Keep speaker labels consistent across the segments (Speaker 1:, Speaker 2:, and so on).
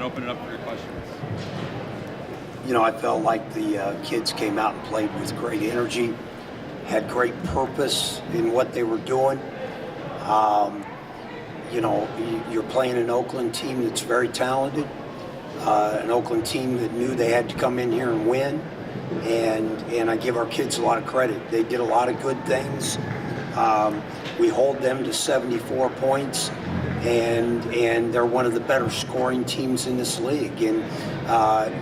Speaker 1: then open it up for your questions.
Speaker 2: You know, I felt like the kids came out and played with great energy, had great purpose in what they were doing. You know, you're playing an Oakland team that's very talented, an Oakland team that knew they had to come in here and win, and I give our kids a lot of credit. They did a lot of good things. We hold them to 74 points, and they're one of the better scoring teams in this league. And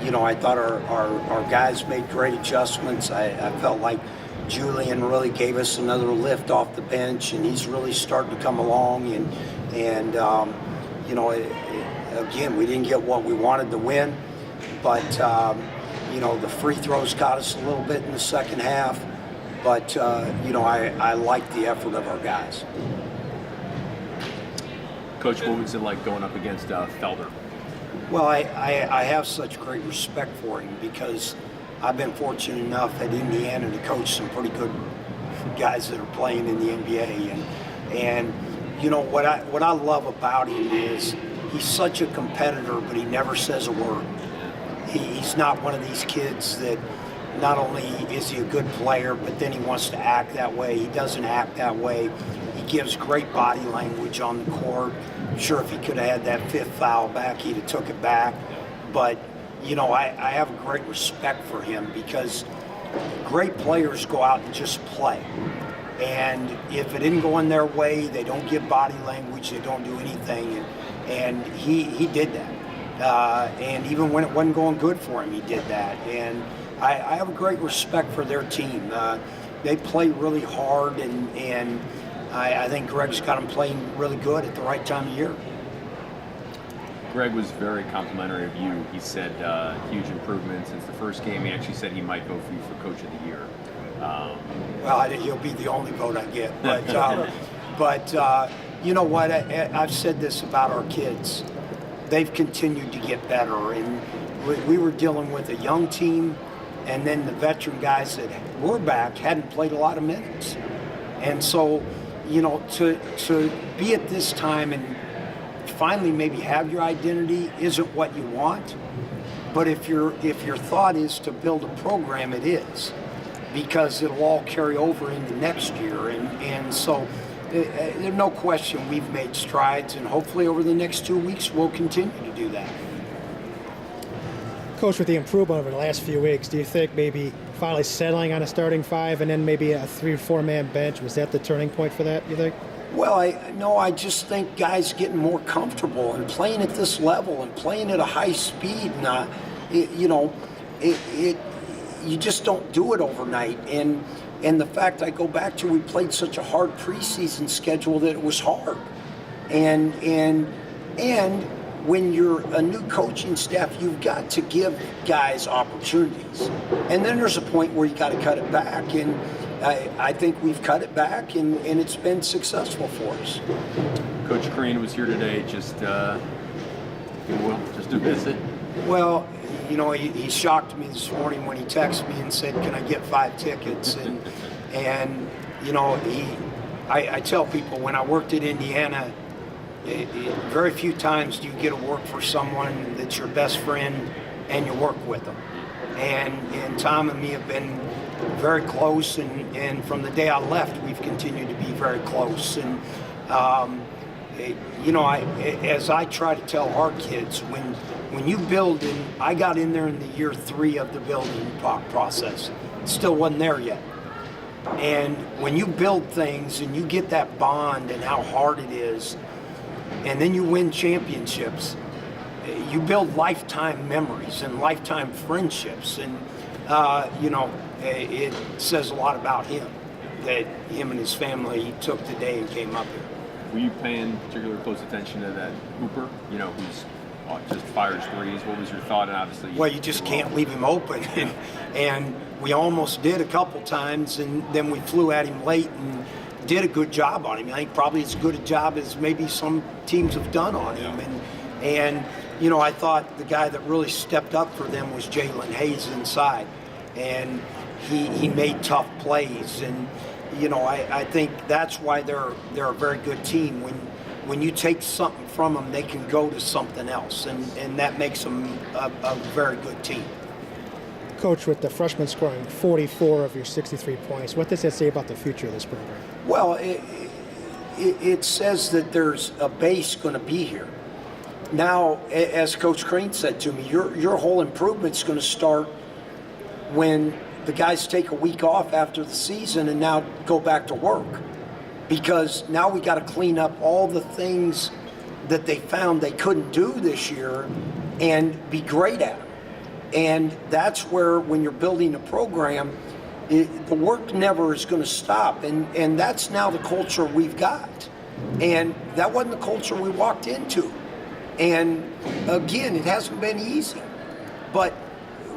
Speaker 2: you know, I thought our guys made great adjustments. I felt like Julian really gave us another lift off the bench, and he's really starting to come along. And you know, again, we didn't get what we wanted to win, but you know, the free throws got us a little bit in the second half. But you know, I like the effort of our guys.
Speaker 3: Coach, what was it like going up against Felder?
Speaker 2: Well, I have such great respect for him because I've been fortunate enough at Indiana to coach some pretty good guys that are playing in the NBA, and you know what I love about him is he's such a competitor, but he never says a word. He's not one of these kids that not only is he a good player, but then he wants to act that way. He doesn't act that way. He gives great body language on the court. I'm sure if he could have had that fifth foul back, he'd have took it back. But you know, I have a great respect for him because great players go out and just play. And if it didn't go in their way, they don't give body language, they don't do anything. And he did that. And even when it wasn't going good for him, he did that. And I have a great respect for their team. They play really hard, and I think Greg's got them playing really good at the right time of year.
Speaker 3: Greg was very complimentary of you. He said huge improvement since the first game. He actually said he might vote for you for Coach of the Year.
Speaker 2: Well, he'll be the only vote I get. But you know what? I've said this about our kids. They've continued to get better. And we were dealing with a young team, and then the veteran guys that were back hadn't played a lot of minutes. And so, you know, to be at this time and finally maybe have your identity isn't what you want, but if your thought is to build a program, it is, because it'll all carry over into next year. And so there's no question we've made strides, and hopefully over the next 2 weeks we'll continue to do that.
Speaker 4: Coach, with the improvement over the last few weeks, do you think maybe finally settling on a starting five and then maybe a 3 or 4 man bench, was that the turning point for that, you think?
Speaker 2: Well, I just think guys getting more comfortable and playing at this level and playing at a high speed. And, you just don't do it overnight. And the fact I go back to, we played such a hard preseason schedule that it was hard. And when you're a new coaching staff, you've got to give guys opportunities. And then there's a point where you got to cut it back. And I think we've cut it back, and it's been successful for us.
Speaker 3: Coach Crean was here today, just to visit.
Speaker 2: Well, you know, he shocked me this morning when he texted me and said, "Can I get 5 tickets?" And you know, I tell people when I worked at Indiana, very few times do you get to work for someone that's your best friend and you work with them. And Tom and me have been very close, and from the day I left, we've continued to be very close. And you know, as I try to tell our kids, when you build, and I got in there in the year 3 of the building process, still wasn't there yet. And when you build things and you get that bond and how hard it is, and then you win championships, you build lifetime memories and lifetime friendships. And you know, it says a lot about him, that him and his family took the day and came up here.
Speaker 3: Were you paying particular close attention to that Hooper, you know, who's just fires threes? What was your thought? And obviously,
Speaker 2: well, you just can't leave him open. And we almost did a couple times, and then we flew at him late and did a good job on him. I think probably as good a job as maybe some teams have done on him. And you know, I thought the guy that really stepped up for them was Jalen Hayes inside, and he made tough plays. And you know, I think that's why they're a very good team. when you take something from them, they can go to something else, and that makes them a very good team.
Speaker 4: Coach, with the freshmen scoring 44 of your 63 points, what does that say about the future of this program?
Speaker 2: Well, it says that there's a base going to be here. Now, as Coach Crane said to me, your whole improvement's going to start when the guys take a week off after the season and now go back to work. Because now we got to clean up all the things that they found they couldn't do this year and be great at them. And that's where, when you're building a program, the work never is going to stop. And that's now the culture we've got. And that wasn't the culture we walked into. And again, it hasn't been easy. But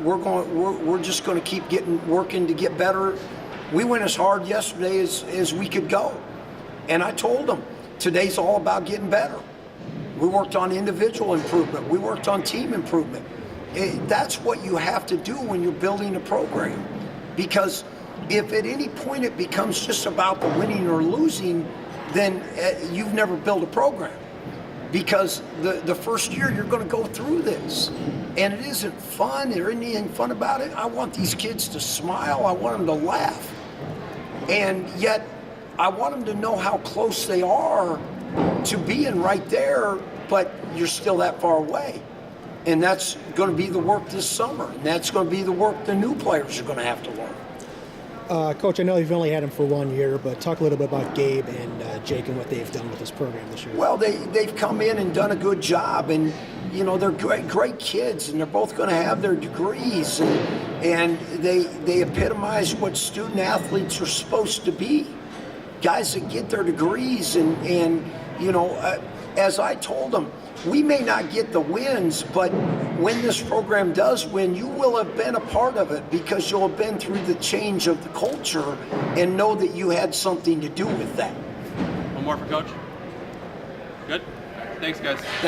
Speaker 2: we're just going to keep working to get better. We went as hard yesterday as we could go. And I told them, today's all about getting better. We worked on individual improvement. We worked on team improvement. That's what you have to do when you're building a program. Because if at any point it becomes just about the winning or losing, then you've never built a program. Because the first year you're going to go through this. And it isn't fun. There isn't anything fun about it. I want these kids to smile. I want them to laugh. And yet, I want them to know how close they are to being right there, but you're still that far away. And that's going to be the work this summer. And that's going to be the work the new players are going to have to learn.
Speaker 4: Coach, I know you've only had him for 1 year, but talk a little bit about Gabe and Jake and what they've done with this program this year.
Speaker 2: Well, they've come in and done a good job. And, you know, they're great kids, and they're both going to have their degrees. And they epitomize what student athletes are supposed to be. Guys that get their degrees, and you know, as I told them, we may not get the wins, but when this program does win, you will have been a part of it because you'll have been through the change of the culture and know that you had something to do with that.
Speaker 1: One more for Coach? Good? Thanks, guys.
Speaker 2: Thanks.